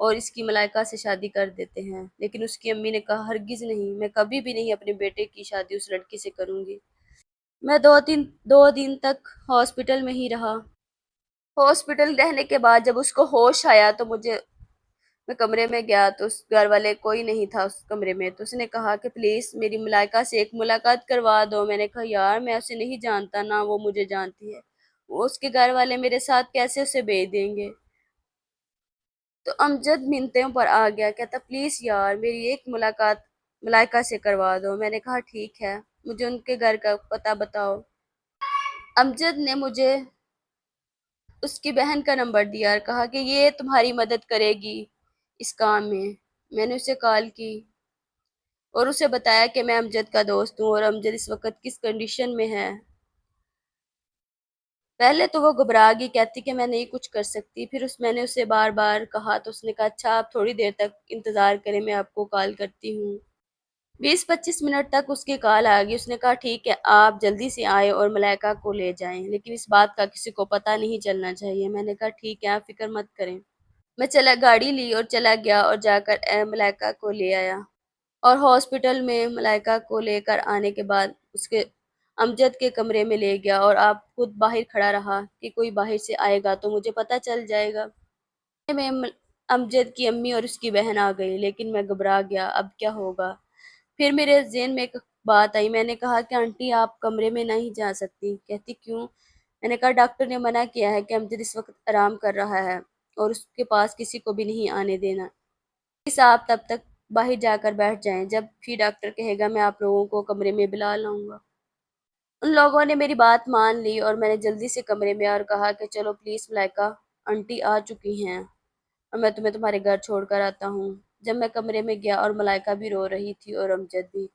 اور اس کی ملائکہ سے شادی کر دیتے ہیں، لیکن اس کی امی نے کہا ہرگز نہیں، میں کبھی بھی نہیں اپنے بیٹے کی شادی اس لڑکی سے کروں گی۔ میں دو دن تک ہاسپٹل میں ہی رہا۔ ہاسپٹل رہنے کے بعد جب اس کو ہوش آیا تو میں کمرے میں گیا تو اس گھر والے کوئی نہیں تھا اس کمرے میں، تو اس نے کہا کہ پلیز میری ملائکہ سے ایک ملاقات کروا دو۔ میں نے کہا یار میں اسے نہیں جانتا، نہ وہ مجھے جانتی ہے، وہ اس کے گھر والے میرے ساتھ کیسے اسے بھیج دیں گے؟ تو امجد منتوں پر آ گیا، کہتا پلیز یار میری ایک ملاقات ملائکہ سے کروا دو۔ میں نے کہا ٹھیک ہے، مجھے ان کے گھر کا پتہ بتاؤ۔ امجد نے مجھے اس کی بہن کا نمبر دیا اور کہا کہ یہ تمہاری مدد کرے گی اس کام میں۔ میں نے اسے کال کی اور اسے بتایا کہ میں امجد کا دوست ہوں اور امجد اس وقت کس کنڈیشن میں ہے۔ پہلے تو وہ گھبرا گئی، کہتی کہ میں نہیں کچھ کر سکتی، پھر میں نے اسے بار بار کہا تو اس نے کہا اچھا آپ تھوڑی دیر تک انتظار کریں، میں آپ کو کال کرتی ہوں۔ 20-25 منٹ تک اس کی کال آ گئی، اس نے کہا ٹھیک ہے آپ جلدی سے آئیں اور ملائکہ کو لے جائیں، لیکن اس بات کا کسی کو پتہ نہیں چلنا چاہیے۔ میں نے کہا ٹھیک ہے آپ فکر مت کریں۔ میں گاڑی لی اور چلا گیا اور جا کر ملائکہ کو لے آیا، اور ہاسپٹل میں ملائکہ کو لے کر آنے کے بعد اس کے امجد کے کمرے میں لے گیا اور آپ خود باہر کھڑا رہا کہ کوئی باہر سے آئے گا تو مجھے پتہ چل جائے گا۔ میں امجد کی امی اور اس کی بہن آ گئی، لیکن میں گھبرا گیا اب کیا ہوگا۔ پھر میرے ذہن میں ایک بات آئی، میں نے کہا کہ آنٹی آپ کمرے میں نہیں جا سکتی۔ کہتی کیوں؟ میں نے کہا ڈاکٹر نے منع کیا ہے کہ امجد اس وقت آرام کر رہا ہے اور اس کے پاس کسی کو بھی نہیں آنے دینا، پلیز آپ تب تک باہر جا کر بیٹھ جائیں، جب بھی ڈاکٹر کہے گا میں آپ لوگوں کو کمرے میں بلا لاؤں گا۔ ان لوگوں نے میری بات مان لی اور میں نے جلدی سے کمرے میں اور کہا کہ چلو پلیز ملائکہ آنٹی آ چکی ہیں اور میں تمہیں تمہارے گھر چھوڑ کر آتا ہوں۔ جب میں کمرے میں گیا اور ملائکہ بھی رو رہی تھی اور امجد بھی،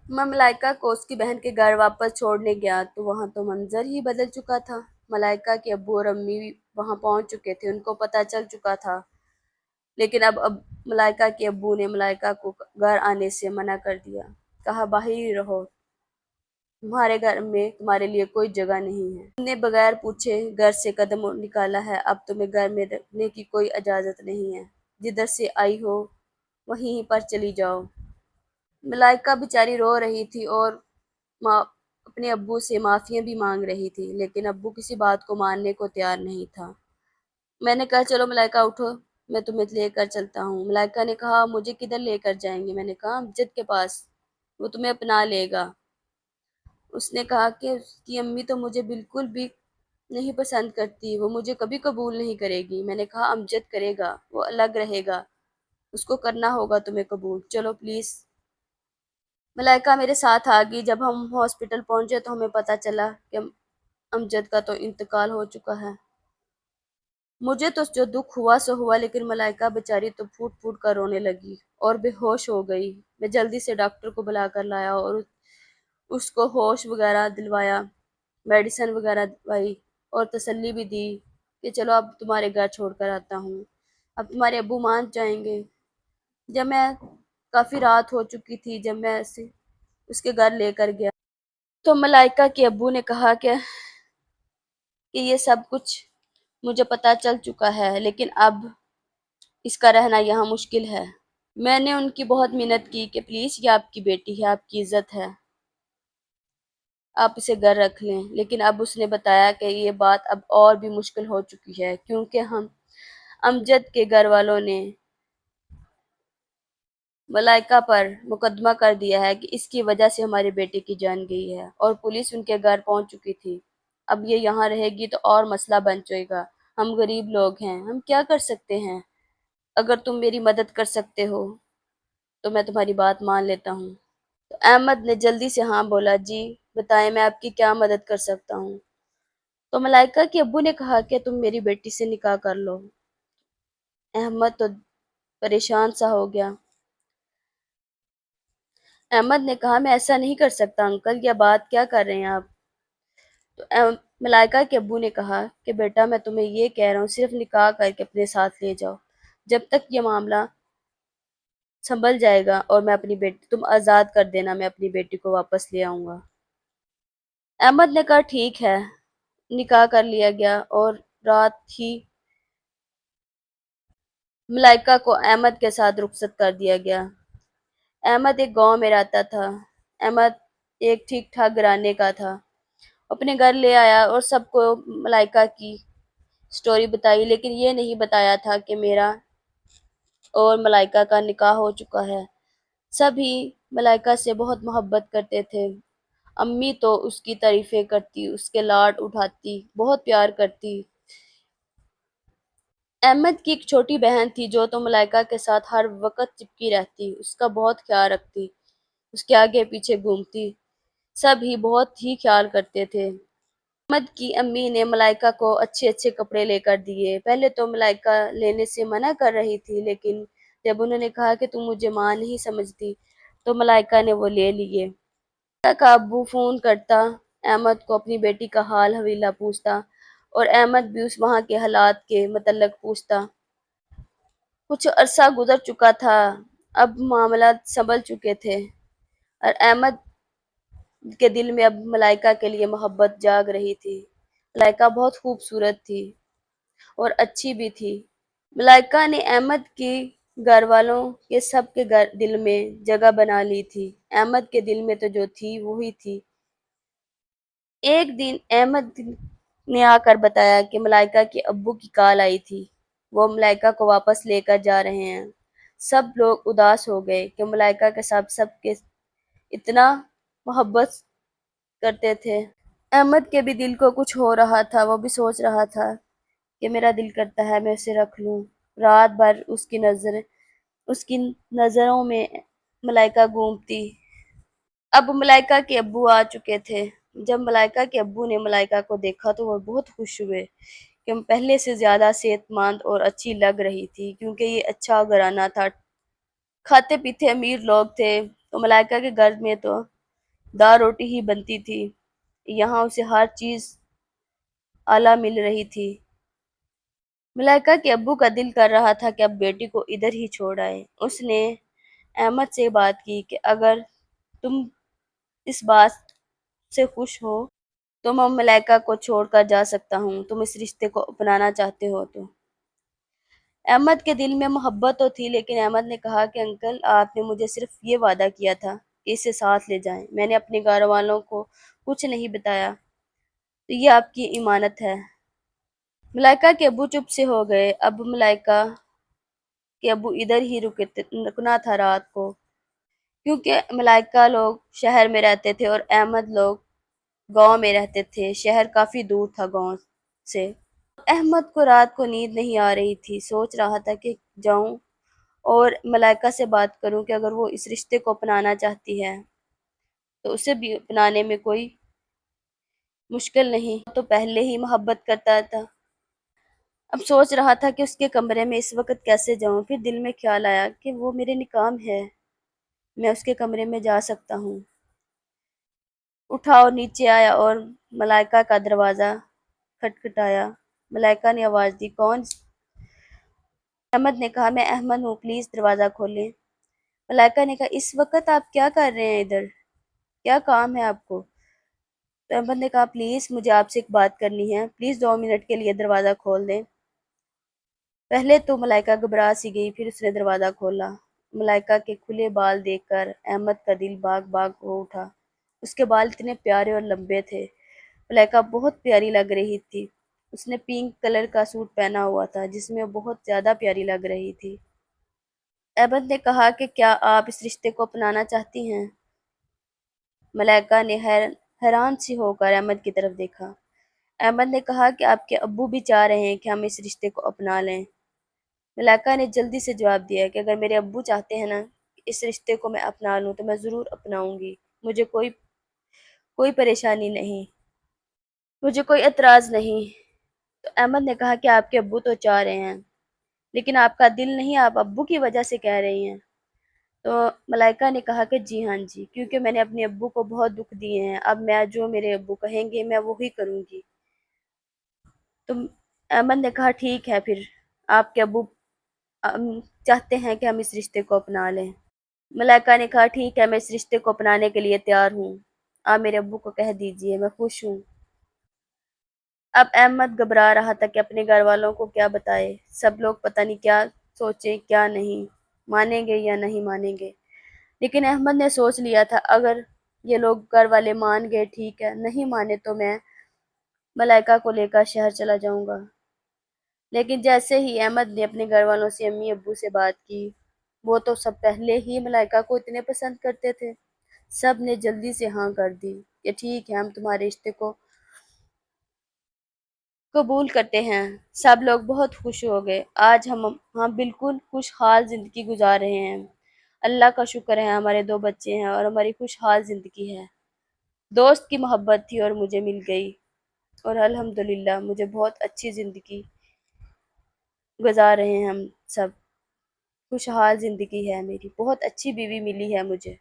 میں ملائکہ کو اس کی بہن کے گھر واپس چھوڑنے گیا تو وہاں تو منظر ہی بدل چکا تھا۔ ملائکہ کے ابو اور امی بھی وہاں پہنچ چکے تھے، ان کو پتہ چل چکا تھا، لیکن اب ملائکہ کے ابو نے ملائکہ کو گھر آنے سے منع کر دیا، کہا باہر ہی رہو، تمہارے گھر میں تمہارے لیے کوئی جگہ نہیں ہے، تم نے بغیر پوچھے گھر سے قدم نکالا ہے، اب تمہیں گھر میں رکھنے کی کوئی اجازت نہیں ہے، جدھر سے آئی ہو وہیں پر چلی جاؤ۔ ملائکہ بیچاری رو رہی تھی اور اپنے ابو سے معافیاں بھی مانگ رہی تھی، لیکن ابو کسی بات کو ماننے کو تیار نہیں تھا۔ میں نے کہا چلو ملائکہ اٹھو، میں تمہیں لے کر چلتا ہوں۔ ملائکہ نے کہا مجھے کدھر لے کر جائیں گے؟ میں نے کہا امجد کے پاس، وہ تمہیں اپنا لے گا۔ اس نے کہا کہ اس کی امی تو مجھے بالکل بھی نہیں پسند کرتی، وہ مجھے کبھی قبول نہیں کرے گی۔ میں نے کہا امجد کرے گا، وہ الگ رہے گا، اس کو کرنا ہوگا تمہیں قبول، چلو پلیز۔ ملائکہ میرے ساتھ آ گئی۔ جب ہم ہاسپٹل پہنچے تو ہمیں پتہ چلا کہ امجد کا تو انتقال ہو چکا ہے۔ مجھے تو جو دکھ ہوا سو ہوا، لیکن ملائکہ بیچاری تو پھوٹ پھوٹ کر رونے لگی اور بے ہوش ہو گئی۔ میں جلدی سے ڈاکٹر کو بلا کر لایا اور اس کو ہوش وغیرہ دلوایا، میڈیسن وغیرہ دلوائی اور تسلی بھی دی کہ چلو اب تمہارے گھر چھوڑ کر آتا ہوں، اب تمہارے ابو مان جائیں گے۔ جب میں کافی رات ہو چکی تھی، جب میں اسے اس کے گھر لے کر گیا تو ملائکہ کے ابو نے کہا کہ یہ سب کچھ مجھے پتہ چل چکا ہے، لیکن اب اس کا رہنا یہاں مشکل ہے۔ میں نے ان کی بہت منت کی کہ پلیز یہ آپ کی بیٹی ہے، آپ کی عزت ہے، آپ اسے گھر رکھ لیں، لیکن اب اس نے بتایا کہ یہ بات اب اور بھی مشکل ہو چکی ہے، کیونکہ امجد کے گھر والوں نے ملائکہ پر مقدمہ کر دیا ہے کہ اس کی وجہ سے ہمارے بیٹے کی جان گئی ہے، اور پولیس ان کے گھر پہنچ چکی تھی۔ اب یہ یہاں رہے گی تو اور مسئلہ بن جائے گا، ہم غریب لوگ ہیں، ہم کیا کر سکتے ہیں؟ اگر تم میری مدد کر سکتے ہو تو میں تمہاری بات مان لیتا ہوں۔ تو احمد نے جلدی سے ہاں بولا، جی بتائیں میں آپ کی کیا مدد کر سکتا ہوں؟ تو ملائکہ کے ابو نے کہا کہ تم میری بیٹی سے نکاح کر لو۔ احمد تو پریشان سا ہو گیا۔ احمد نے کہا میں ایسا نہیں کر سکتا انکل، یہ بات کیا کر رہے ہیں آپ؟ تو ملائکہ کے ابو نے کہا کہ بیٹا میں تمہیں یہ کہہ رہا ہوں صرف نکاح کر کے اپنے ساتھ لے جاؤ، جب تک یہ معاملہ سنبھل جائے گا اور میں اپنی بیٹی تم آزاد کر دینا، میں اپنی بیٹی کو واپس لے آؤں گا۔ احمد نے کہا ٹھیک ہے۔ نکاح کر لیا گیا اور رات ہی ملائکہ کو احمد کے ساتھ رخصت کر دیا گیا۔ احمد ایک گاؤں میں رہتا تھا۔ احمد ایک ٹھیک ٹھاک گھرانے کا تھا۔ اپنے گھر لے آیا اور سب کو ملائکہ کی سٹوری بتائی، لیکن یہ نہیں بتایا تھا کہ میرا اور ملائکہ کا نکاح ہو چکا ہے۔ سبھی ملائکہ سے بہت محبت کرتے تھے۔ امی تو اس کی تعریفیں کرتی، اس کے لاڈ اٹھاتی، بہت پیار کرتی۔ احمد کی ایک چھوٹی بہن تھی جو تو ملائکہ کے ساتھ ہر وقت چپکی رہتی، اس کا بہت خیال رکھتی، اس کے آگے پیچھے گھومتی۔ سب ہی بہت ہی خیال کرتے تھے۔ احمد کی امی نے ملائکہ کو اچھے اچھے کپڑے لے کر دیے۔ پہلے تو ملائکہ لینے سے منع کر رہی تھی، لیکن جب انہوں نے کہا کہ تم مجھے ماں نہیں سمجھتی، تو ملائکہ نے وہ لے لیے۔ ملائکہ کا ابو فون کرتا، احمد کو اپنی بیٹی کا حال حویلہ پوچھتا، اور احمد بھی اس وہاں کے حالات کے متعلق پوچھتا۔ کچھ عرصہ گزر چکا تھا، اب معاملات سنبھل چکے تھے، اور احمد کے دل میں اب ملائکہ کے لیے محبت جاگ رہی تھی۔ ملائکہ بہت خوبصورت تھی اور اچھی بھی تھی۔ ملائکہ نے احمد کی گھر والوں کے سب کے دل میں جگہ بنا لی تھی۔ احمد کے دل میں تو جو تھی وہی تھی۔ ایک دن احمد نے آ کر بتایا کہ ملائکہ کے ابو کی کال آئی تھی، وہ ملائکہ کو واپس لے کر جا رہے ہیں۔ سب لوگ اداس ہو گئے کہ ملائکہ کے ساتھ سب کے اتنا محبت کرتے تھے۔ احمد کے بھی دل کو کچھ ہو رہا تھا، وہ بھی سوچ رہا تھا کہ میرا دل کرتا ہے میں اسے رکھ لوں۔ رات بھر اس کی نظروں میں ملائکہ گھومتی۔ اب ملائکہ کے ابو آ چکے تھے۔ جب ملائکہ کے ابو نے ملائکہ کو دیکھا تو وہ بہت خوش ہوئے کہ پہلے سے زیادہ صحت مند اور اچھی لگ رہی تھی، کیونکہ یہ اچھا گھرانہ تھا، کھاتے پیتے امیر لوگ تھے۔ تو ملائکہ کے گھر میں تو دال روٹی ہی بنتی تھی، یہاں اسے ہر چیز اعلیٰ مل رہی تھی۔ ملائکہ کے ابو کا دل کر رہا تھا کہ اب بیٹی کو ادھر ہی چھوڑ آئے۔ اس نے احمد سے بات کی کہ اگر تم اس بات سے خوش ہو تو میں ملائکہ کو چھوڑ کر جا سکتا ہوں، تم اس رشتے کو اپنانا چاہتے ہو تو۔ احمد کے دل میں محبت تو تھی، لیکن احمد نے کہا کہ انکل، آپ نے مجھے صرف یہ وعدہ کیا تھا کہ اسے ساتھ لے جائیں، میں نے اپنے گھر والوں کو کچھ نہیں بتایا، تو یہ آپ کی امانت ہے۔ ملائکہ کے ابو چپ سے ہو گئے۔ اب ملائکہ کے ابو ادھر ہی رکنا تھا رات کو، کیونکہ ملائکہ لوگ شہر میں رہتے تھے اور احمد لوگ گاؤں میں رہتے تھے۔ شہر کافی دور تھا گاؤں سے۔ احمد کو رات کو نیند نہیں آ رہی تھی، سوچ رہا تھا کہ جاؤں اور ملائکہ سے بات کروں کہ اگر وہ اس رشتے کو اپنانا چاہتی ہے تو اسے بھی اپنانے میں کوئی مشکل نہیں، تو پہلے ہی محبت کرتا تھا۔ اب سوچ رہا تھا کہ اس کے کمرے میں اس وقت کیسے جاؤں، پھر دل میں خیال آیا کہ وہ میرے نکاح ہے، میں اس کے کمرے میں جا سکتا ہوں۔ اٹھا اور نیچے آیا اور ملائکہ کا دروازہ کھٹکھٹایا۔ ملائکہ نے آواز دی، کون؟ احمد نے کہا، میں احمد ہوں، پلیز دروازہ کھولیں۔ ملائکہ نے کہا، اس وقت آپ کیا کر رہے ہیں ادھر؟ کیا کام ہے آپ کو؟ تو احمد نے کہا، پلیز مجھے آپ سے ایک بات کرنی ہے، پلیز 2 منٹ کے لیے دروازہ کھول دیں۔ پہلے تو ملائکہ گھبرا سی گئی، پھر اس نے دروازہ کھولا۔ ملائکہ کے کھلے بال دیکھ کر احمد کا دل باغ باغ ہو اٹھا۔ اس کے بال اتنے پیارے اور لمبے تھے۔ ملائکہ بہت پیاری لگ رہی تھی۔ اس نے پنک کلر کا سوٹ پہنا ہوا تھا جس میں وہ بہت زیادہ پیاری لگ رہی تھی۔ احمد نے کہا کہ کیا آپ اس رشتے کو اپنانا چاہتی ہیں؟ ملائکہ نے حیران سی ہو کر احمد کی طرف دیکھا۔ احمد نے کہا کہ آپ کے ابو بھی چاہ رہے ہیں کہ ہم اس رشتے کو اپنا لیں۔ ملائکہ نے جلدی سے جواب دیا کہ اگر میرے ابو چاہتے ہیں نا کہ اس رشتے کو میں اپنا لوں تو میں ضرور اپناؤں گی، مجھے کوئی پریشانی نہیں، مجھے کوئی اعتراض نہیں۔ تو احمد نے کہا کہ آپ کے ابو تو چاہ رہے ہیں، لیکن آپ کا دل نہیں، آپ ابو کی وجہ سے کہہ رہی ہیں۔ تو ملائکہ نے کہا کہ جی ہاں جی، کیونکہ میں نے اپنے ابو کو بہت دکھ دیے ہیں، اب میں جو میرے ابو کہیں گے میں وہی کروں گی۔ تو احمد نے کہا ٹھیک ہے، پھر آپ کے ابو چاہتے ہیں کہ ہم اس رشتے کو اپنا لیں۔ ملائکہ نے کہا ٹھیک ہے، میں اس رشتے کو اپنانے کے لیے تیار ہوں، آپ میرے ابو کو کہہ دیجئے، میں خوش ہوں۔ اب احمد گھبرا رہا تھا کہ اپنے گھر والوں کو کیا بتائے، سب لوگ پتہ نہیں کیا سوچیں کیا نہیں، مانیں گے یا نہیں مانیں گے۔ لیکن احمد نے سوچ لیا تھا اگر یہ لوگ گھر والے مان گئے ٹھیک ہے، نہیں مانے تو میں ملائکہ کو لے کر شہر چلا جاؤں گا۔ لیکن جیسے ہی احمد نے اپنے گھر والوں سے امی ابو سے بات کی، وہ تو سب پہلے ہی ملائکہ کو اتنے پسند کرتے تھے، سب نے جلدی سے ہاں کر دی کہ ٹھیک ہے ہم تمہارے رشتے کو قبول کرتے ہیں۔ سب لوگ بہت خوش ہو گئے۔ آج ہم بالکل خوشحال زندگی گزار رہے ہیں۔ اللہ کا شکر ہے ہمارے 2 بچے ہیں اور ہماری خوشحال زندگی ہے۔ دوست کی محبت تھی اور مجھے مل گئی، اور الحمدللہ مجھے بہت اچھی زندگی گزار رہے ہیں ہم سب۔ خوشحال زندگی ہے میری، بہت اچھی بیوی ملی ہے مجھے۔